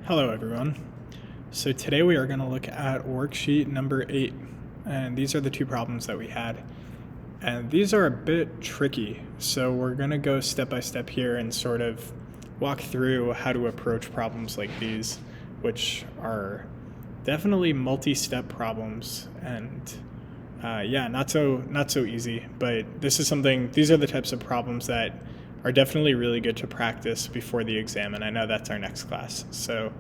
Hello everyone. So today we are going to look at worksheet number 8, and these are the two problems that we had. And these are a bit tricky, so we're going to go step by step here and sort of walk through how to approach problems like these, which are definitely multi-step problems and not so easy, but these are the types of problems that are definitely really good to practice before the exam, and I know that's our next class. So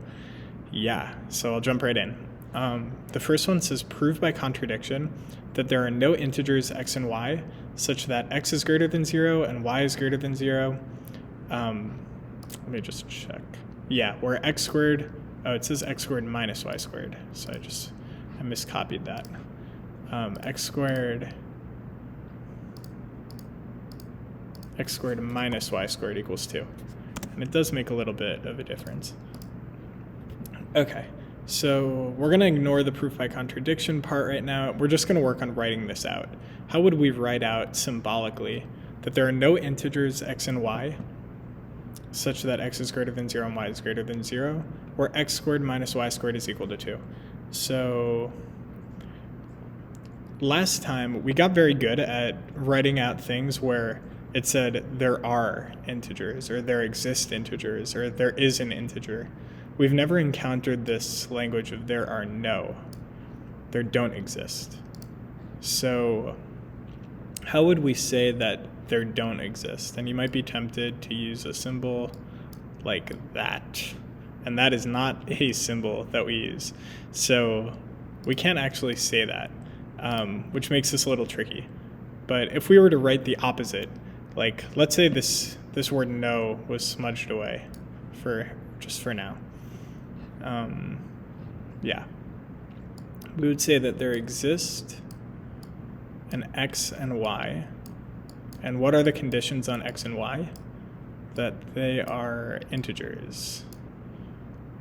I'll jump right in. The first one says, prove by contradiction that there are no integers x and y such that x is greater than 0 and y is greater than 0. Let me just check. Yeah, where x squared, it says x squared minus y squared, so I miscopied that. X squared minus y squared equals 2. And it does make a little bit of a difference. Okay, so we're going to ignore the proof by contradiction part right now. We're just going to work on writing this out. How would we write out symbolically that there are no integers x and y such that x is greater than 0 and y is greater than 0, where x squared minus y squared is equal to 2? So last time we got very good at writing out things where it said there are integers, or there exist integers, or there is an integer. We've never encountered this language of there are no. There don't exist. So how would we say that there don't exist? And you might be tempted to use a symbol like that. And that is not a symbol that we use. So we can't actually say that, which makes this a little tricky. But if we were to write the opposite, like let's say this word no was smudged away for now. We would say that there exist an x and y. And what are the conditions on x and y? That they are integers.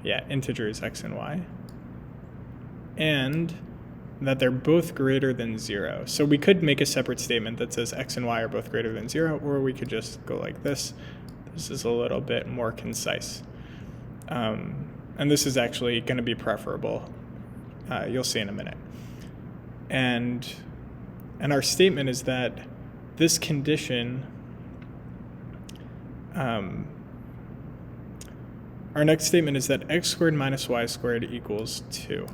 Yeah, integers x and y. And that they're both greater than 0. So we could make a separate statement that says x and y are both greater than 0, or we could just go like this. This is a little bit more concise. And this is actually going to be preferable. You'll see in a minute. And our statement is that this condition, our next statement is that x squared minus y squared equals 2.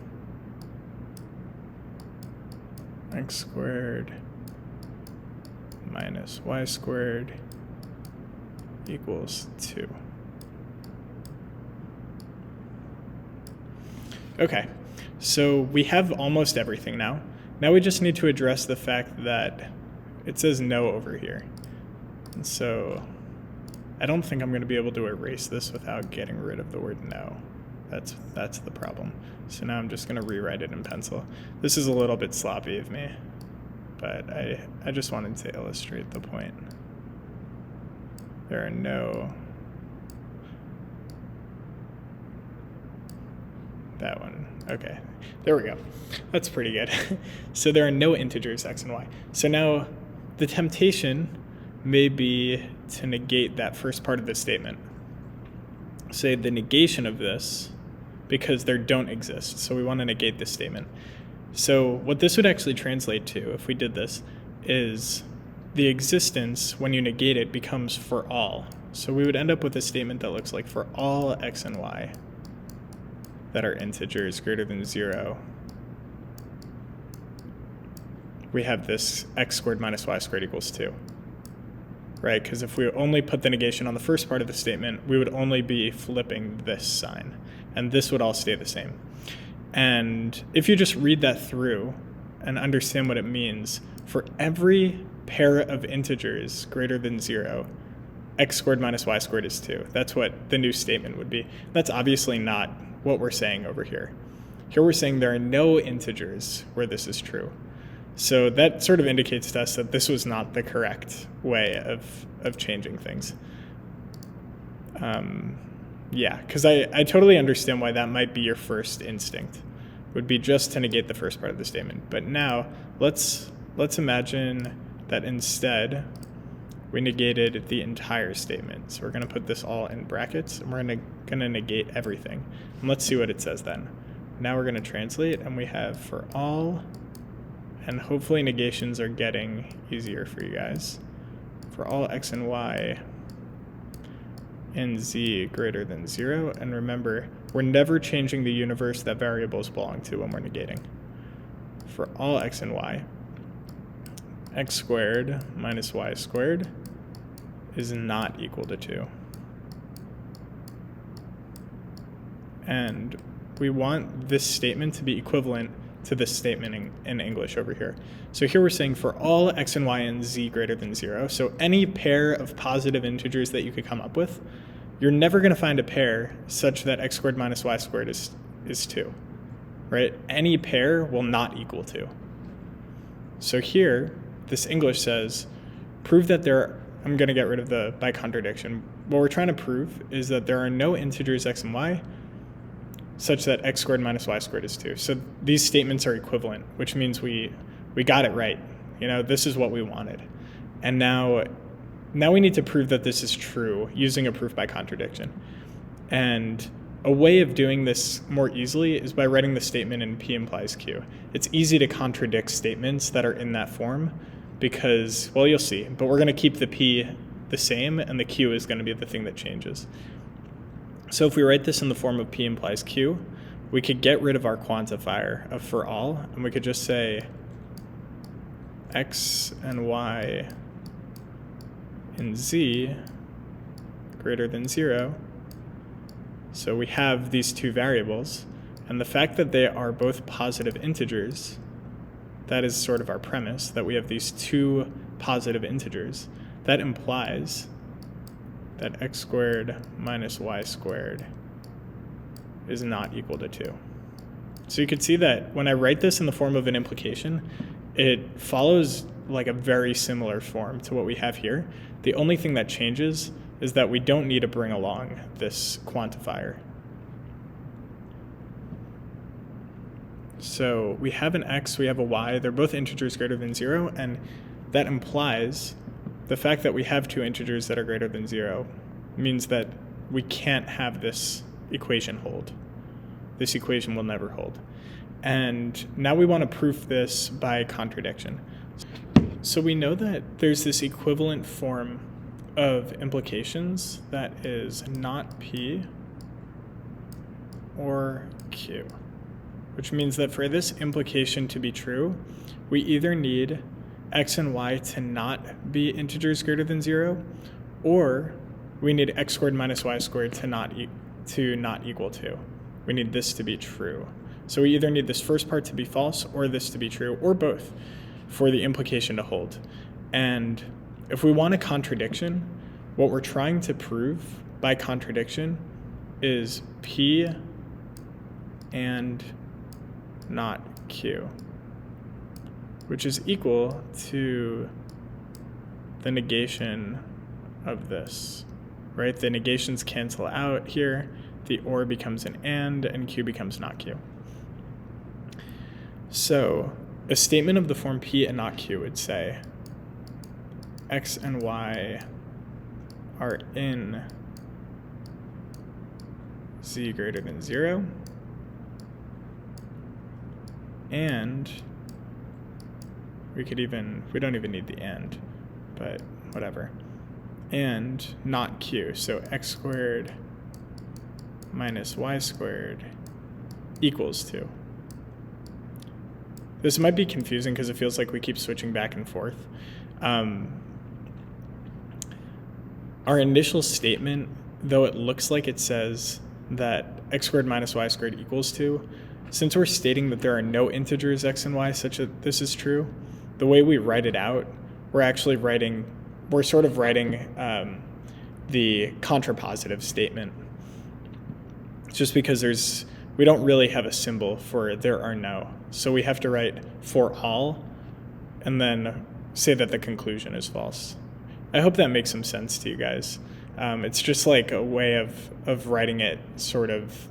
X squared minus y squared equals 2. Okay, so we have almost everything now. Now we just need to address the fact that it says no over here. And so I don't think I'm going to be able to erase this without getting rid of the word no. That's the problem. So now I'm just going to rewrite it in pencil. This is a little bit sloppy of me, but I just wanted to illustrate the point. There are no... That one. Okay, there we go. That's pretty good. So there are no integers x and y. So now the temptation may be to negate that first part of the statement. Say the negation of this, because there don't exist. So we want to negate this statement. So what this would actually translate to, if we did this, is the existence, when you negate it, becomes for all. So we would end up with a statement that looks like for all x and y that are integers greater than 0, we have this x squared minus y squared equals 2. Right? Because if we only put the negation on the first part of the statement, we would only be flipping this sign, and this would all stay the same. And if you just read that through and understand what it means, for every pair of integers greater than 0, x squared minus y squared is 2. That's what the new statement would be. That's obviously not what we're saying over here. Here we're saying there are no integers where this is true. So that sort of indicates to us that this was not the correct way of changing things. Because I totally understand why that might be your first instinct, would be just to negate the first part of the statement. But now let's imagine that instead we negated the entire statement. So we're going to put this all in brackets, and we're going to negate everything. And let's see what it says then. Now we're going to translate, and we have for all, and hopefully negations are getting easier for you guys. For all x and y in z greater than 0. And remember, we're never changing the universe that variables belong to when we're negating. For all x and y, x squared minus y squared is not equal to 2. And we want this statement to be equivalent to this statement in English over here. So here we're saying for all x and y in z greater than 0, so any pair of positive integers that you could come up with, you're never going to find a pair such that x squared minus y squared is 2, right? Any pair will not equal 2. So here, this English says, prove that I'm going to get rid of the by contradiction. What we're trying to prove is that there are no integers x and y such that x squared minus y squared is 2. So these statements are equivalent, which means we got it right. This is what we wanted. And now we need to prove that this is true using a proof by contradiction. And a way of doing this more easily is by writing the statement in P implies Q. It's easy to contradict statements that are in that form because, well, you'll see, but we're going to keep the P the same, and the Q is going to be the thing that changes. So if we write this in the form of P implies Q, we could get rid of our quantifier of for all, and we could just say x and y in z greater than 0. So we have these two variables, and the fact that they are both positive integers, that is sort of our premise, that we have these two positive integers. That implies that x squared minus y squared is not equal to 2. So you can see that when I write this in the form of an implication, it follows like a very similar form to what we have here. The only thing that changes is that we don't need to bring along this quantifier. So we have an x, we have a y, they're both integers greater than 0, and that implies the fact that we have two integers that are greater than 0 means that we can't have this equation hold. This equation will never hold. And now we want to prove this by contradiction. So we know that there's this equivalent form of implications that is not P or Q, which means that for this implication to be true, we either need x and y to not be integers greater than 0, or we need x squared minus y squared to not equal 2. We need this to be true. So we either need this first part to be false or this to be true, or both, for the implication to hold. And if we want a contradiction, what we're trying to prove by contradiction is P and not Q, which is equal to the negation of this, right? The negations cancel out here, the or becomes an and Q becomes not Q. So a statement of the form P and not Q would say x and y are in z greater than 0, and we don't even need the and, but whatever, and not Q, so x squared minus y squared equals 2. This might be confusing because it feels like we keep switching back and forth. Our initial statement, though it looks like it says that x squared minus y squared equals 2, since we're stating that there are no integers x and y such that this is true, the way we write it out, we're sort of writing the contrapositive statement, just because we don't really have a symbol for there are no. So we have to write for all and then say that the conclusion is false. I hope that makes some sense to you guys. It's just like a way of writing it sort of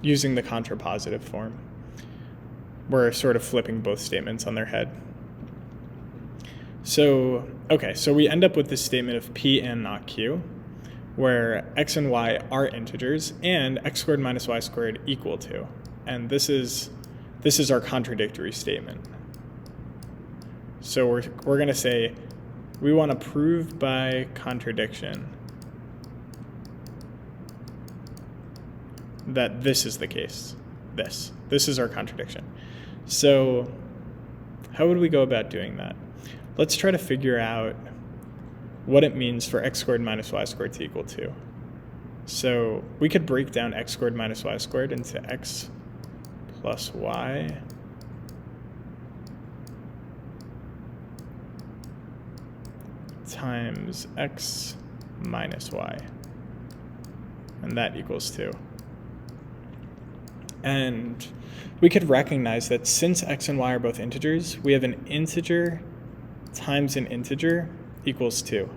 using the contrapositive form. We're sort of flipping both statements on their head. So, okay, so we end up with this statement of P and not Q, where x and y are integers and x squared minus y squared equal to. And this is our contradictory statement. So we're going to say we want to prove by contradiction that this is the case. This is our contradiction. So how would we go about doing that? Let's try to figure out what it means for x squared minus y squared to equal 2. So we could break down x squared minus y squared into x plus y times x minus y, and that equals 2. And we could recognize that since x and y are both integers, we have an integer times an integer equals 2.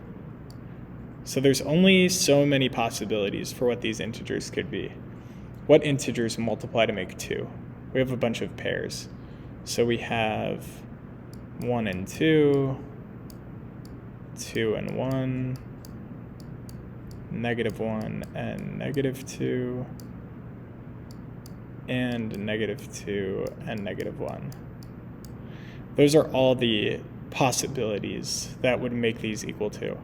So there's only so many possibilities for what these integers could be. What integers multiply to make 2? We have a bunch of pairs. So we have 1 and 2, 2 and 1, -1 and -2, and -2 and -1. Those are all the possibilities that would make these equal 2.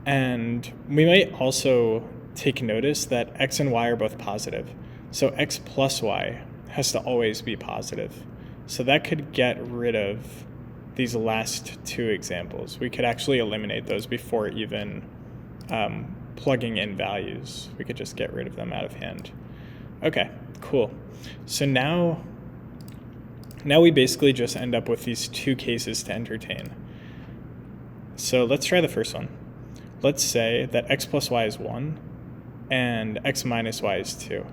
And we might also take notice that x and y are both positive. So x plus y has to always be positive. So that could get rid of these last two examples. We could actually eliminate those before even plugging in values. We could just get rid of them out of hand. Okay, cool. So now we basically just end up with these two cases to entertain. So let's try the first one. Let's say that x plus y is 1 and x minus y is 2.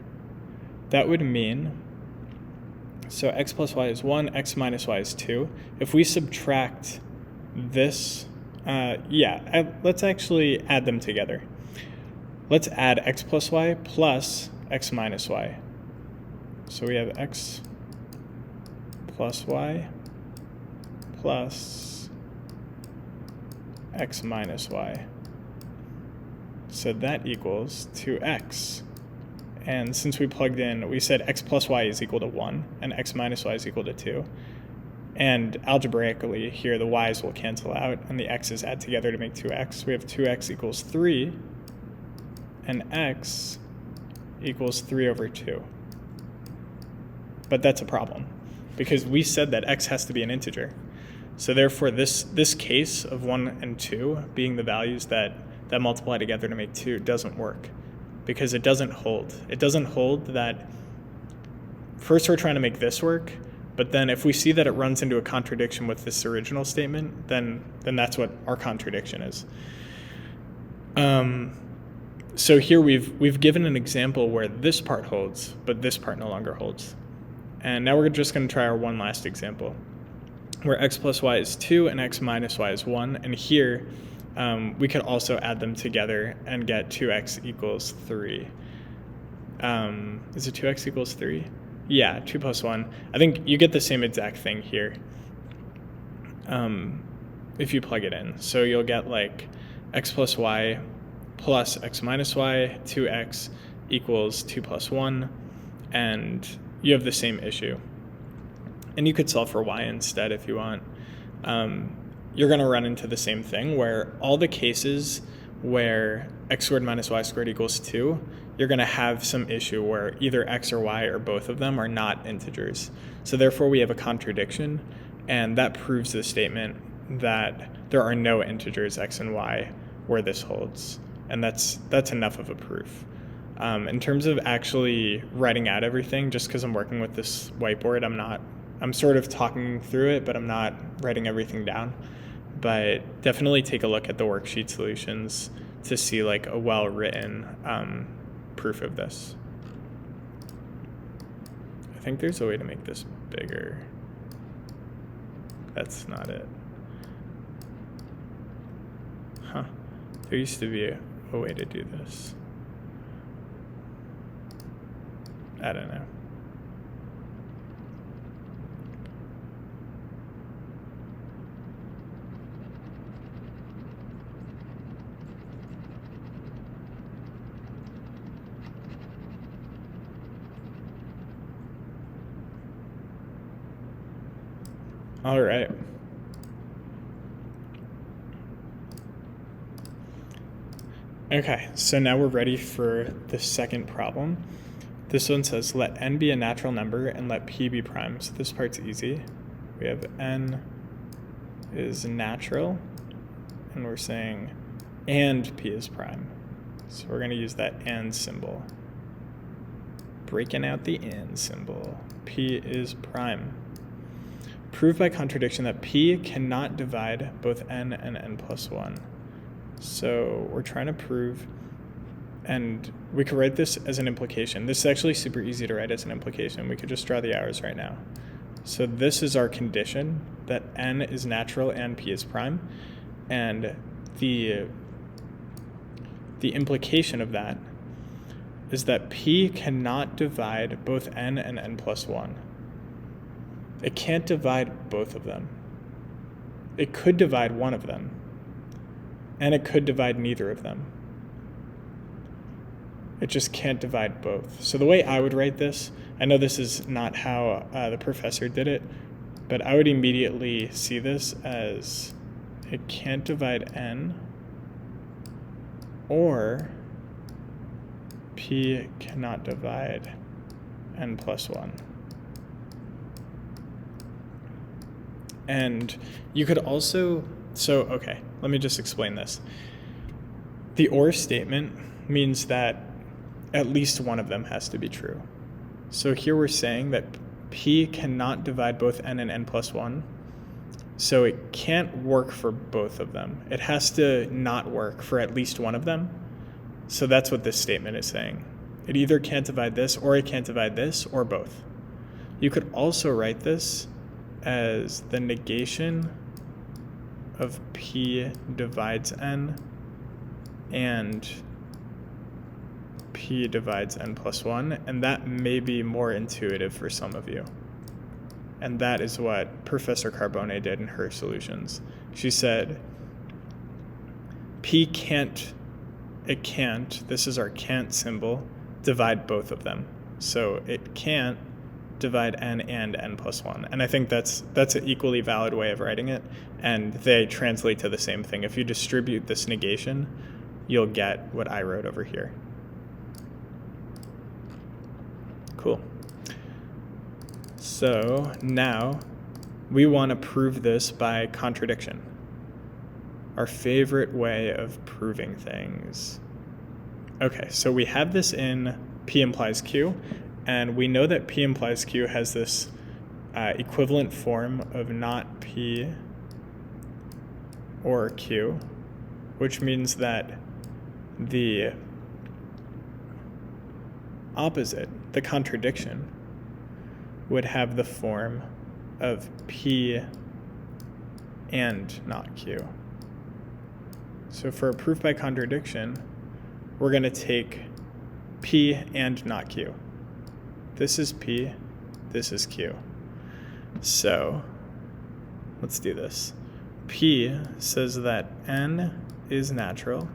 That would mean, so x plus y is 1, x minus y is 2. If we subtract this, let's actually add them together. Let's add x plus y plus x minus y. So we have x plus y plus x minus y. So that equals 2x. And since we plugged in, we said x plus y is equal to 1 and x minus y is equal to 2. And algebraically here the y's will cancel out and the x's add together to make 2x. We have 2x equals 3 and x equals 3 over 2. But that's a problem because we said that x has to be an integer. So therefore this case of 1 and 2 being the values that multiply together to make 2 doesn't work because it doesn't hold. It doesn't hold that first we're trying to make this work, but then if we see that it runs into a contradiction with this original statement, then that's what our contradiction is. So here we've given an example where this part holds, but this part no longer holds. And now we're just going to try our one last example where x plus y is 2 and x minus y is 1. And here we could also add them together and get 2x equals 3. Is it 2x equals 3? Yeah, 2 plus 1. I think you get the same exact thing here if you plug it in. So you'll get like x plus y plus x minus y, 2x equals 2 plus 1, and you have the same issue. And you could solve for y instead if you want. You're going to run into the same thing where all the cases where x squared minus y squared equals 2, you're going to have some issue where either x or y or both of them are not integers. So therefore we have a contradiction, and that proves the statement that there are no integers x and y where this holds. And that's enough of a proof. In terms of actually writing out everything, just because I'm working with this whiteboard, I'm sort of talking through it, but I'm not writing everything down. But definitely take a look at the worksheet solutions to see like a well-written proof of this. I think there's a way to make this bigger. That's not it. Huh. There used to be a way to do this. I don't know. All right. Okay, so now we're ready for the second problem. This one says, let n be a natural number and let p be prime. So this part's easy. We have n is natural, and we're saying and p is prime. So we're going to use that and symbol. Breaking out the and symbol. P is prime. Prove by contradiction that p cannot divide both n and n plus 1. So we're trying to prove, and we could write this as an implication. This is actually super easy to write as an implication. We could just draw the arrows right now. So this is our condition, that n is natural and p is prime. And the implication of that is that p cannot divide both n and n plus 1. It can't divide both of them. It could divide one of them, and it could divide neither of them. It just can't divide both. So the way I would write this, I know this is not how the professor did it, but I would immediately see this as it can't divide n, or p cannot divide n plus 1. And you could also, okay, let me just explain this. The or statement means that at least one of them has to be true. So here we're saying that p cannot divide both n and n plus 1, so it can't work for both of them. It has to not work for at least one of them. So that's what this statement is saying. It either can't divide this, or it can't divide this, or both. You could also write this as the negation of p divides n and p divides n plus 1, and that may be more intuitive for some of you. And that is what Professor Carbone did in her solutions. She said, p can't, this is our can't symbol, divide both of them. So it can't divide n and n plus 1. And I think that's an equally valid way of writing it, and they translate to the same thing. If you distribute this negation, you'll get what I wrote over here. Cool. So now we want to prove this by contradiction. Our favorite way of proving things. Okay, so we have this in P implies Q, and we know that P implies Q has this equivalent form of not P or Q, which means that the opposite, the contradiction, would have the form of P and not Q. So for a proof by contradiction, we're going to take P and not Q. This is P, this is Q. So let's do this. P says that n is natural.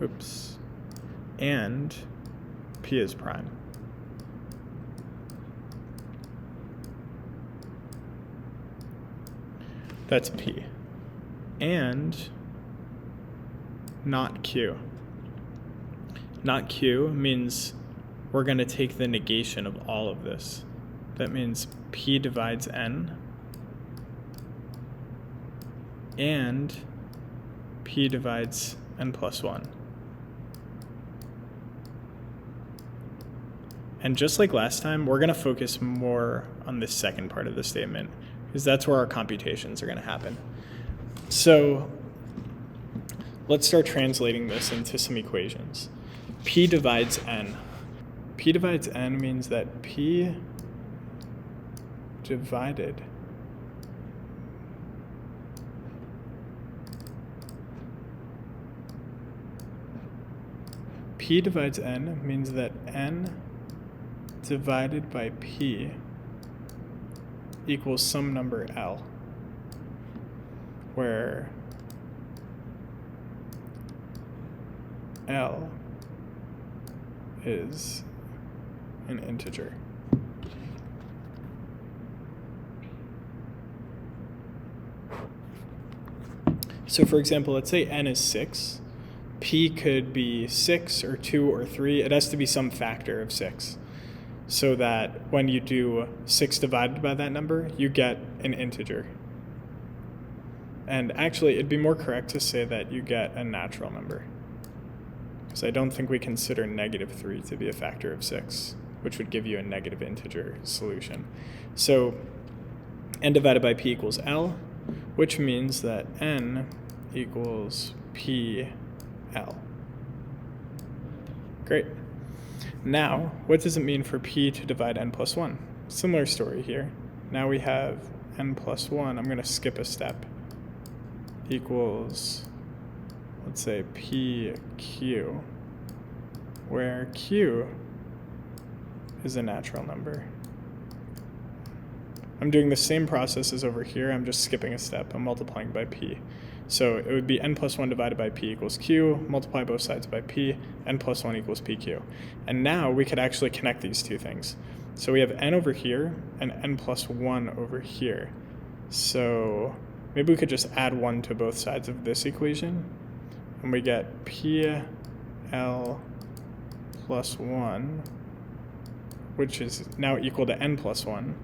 Oops. And P is prime. That's P. And not Q. Not Q means we're going to take the negation of all of this. That means P divides n, and P divides n plus 1. And just like last time, we're going to focus more on the second part of the statement, because that's where our computations are going to happen. So let's start translating this into some equations. P divides n. P divides n means that P divided P divides n means that n divided by P equals some number L, where L is an integer. So for example, let's say n is 6. P could be 6 or 2 or 3. It has to be some factor of 6. So that when you do 6 divided by that number, you get an integer. And actually, it'd be more correct to say that you get a natural number. Because I don't think we consider -3 to be a factor of 6, which would give you a negative integer solution. So n divided by p equals L, which means that n equals PL. Great. Now, what does it mean for p to divide n plus 1? Similar story here. Now we have n plus 1. I'm going to skip a step. Equals, let's say, PQ, where Q is a natural number. I'm doing the same process as over here. I'm just skipping a step. I'm multiplying by P. So it would be n plus 1 divided by P equals Q, multiply both sides by P, n plus 1 equals PQ. And now we could actually connect these two things. So we have n over here and n plus 1 over here. So maybe we could just add 1 to both sides of this equation, and we get PL plus 1, which is now equal to n plus 1,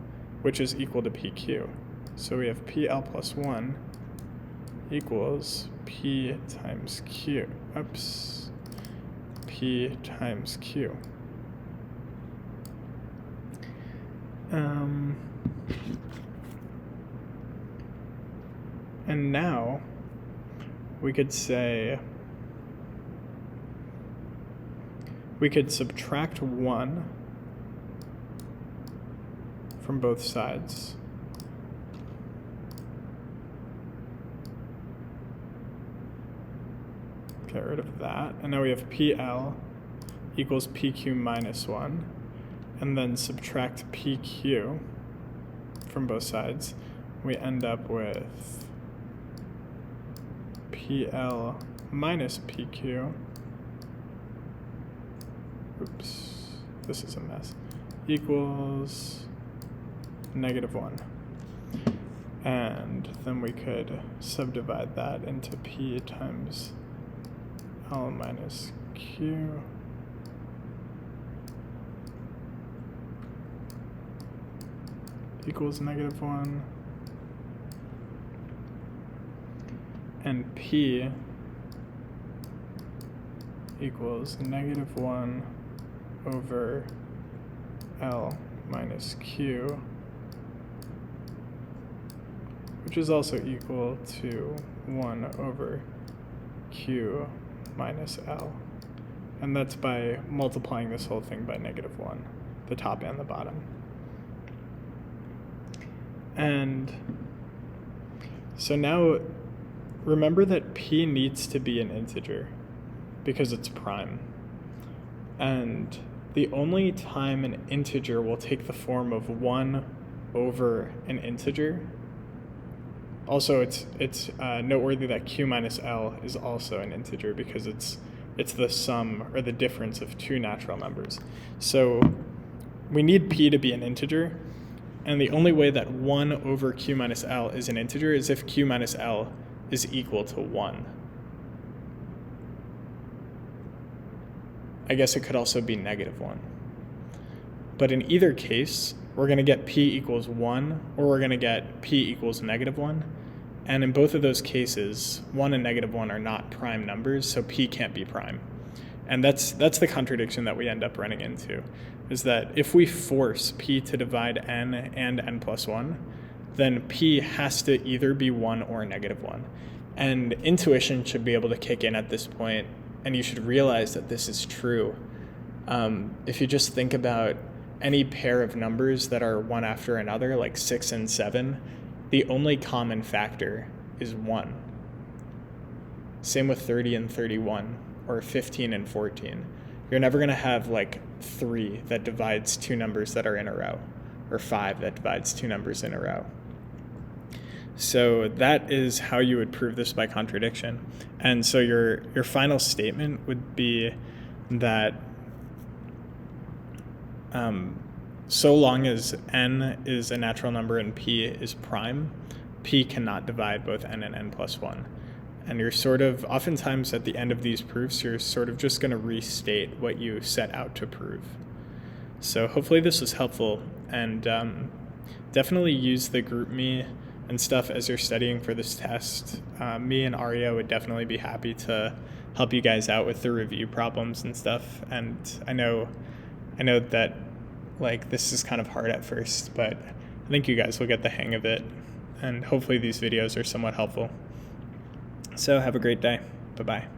which is equal to PQ. So we have PL plus 1 equals P times Q. P times Q. And now we could say, we could subtract 1 from both sides. Get rid of that. And now we have PL equals PQ minus 1. And then subtract PQ from both sides. We end up with PL minus PQ. Oops, this is a mess. Equals -1. And then we could subdivide that into P times L minus Q. Equals -1. And P equals -1 over L minus Q, which is also equal to 1 over Q minus L. And that's by multiplying this whole thing by -1, the top and the bottom. And so now remember that P needs to be an integer because it's prime. And the only time an integer will take the form of 1 over an integer. Also, it's noteworthy that Q minus L is also an integer because it's the sum or the difference of two natural numbers. So we need P to be an integer, and the only way that 1 over Q minus L is an integer is if Q minus L is equal to 1. I guess it could also be -1. But in either case, we're going to get P equals 1, or we're going to get P equals -1. And in both of those cases, 1 and -1 are not prime numbers, so P can't be prime. And that's the contradiction that we end up running into, is that if we force P to divide n and n plus 1, then P has to either be 1 or -1. And intuition should be able to kick in at this point, and you should realize that this is true. If you just think about any pair of numbers that are one after another, like 6 and 7, the only common factor is 1. Same with 30 and 31, or 15 and 14. You're never going to have like 3 that divides two numbers that are in a row, or 5 that divides two numbers in a row. So that is how you would prove this by contradiction. And so your final statement would be that so long as n is a natural number and p is prime, p cannot divide both n and n plus 1. And you're sort of, oftentimes at the end of these proofs, you're sort of just going to restate what you set out to prove. So hopefully this was helpful, and definitely use the GroupMe and stuff as you're studying for this test. Me and Arya would definitely be happy to help you guys out with the review problems and stuff. And I know that like this is kind of hard at first, but I think you guys will get the hang of it, and hopefully these videos are somewhat helpful. So have a great day. Bye-bye.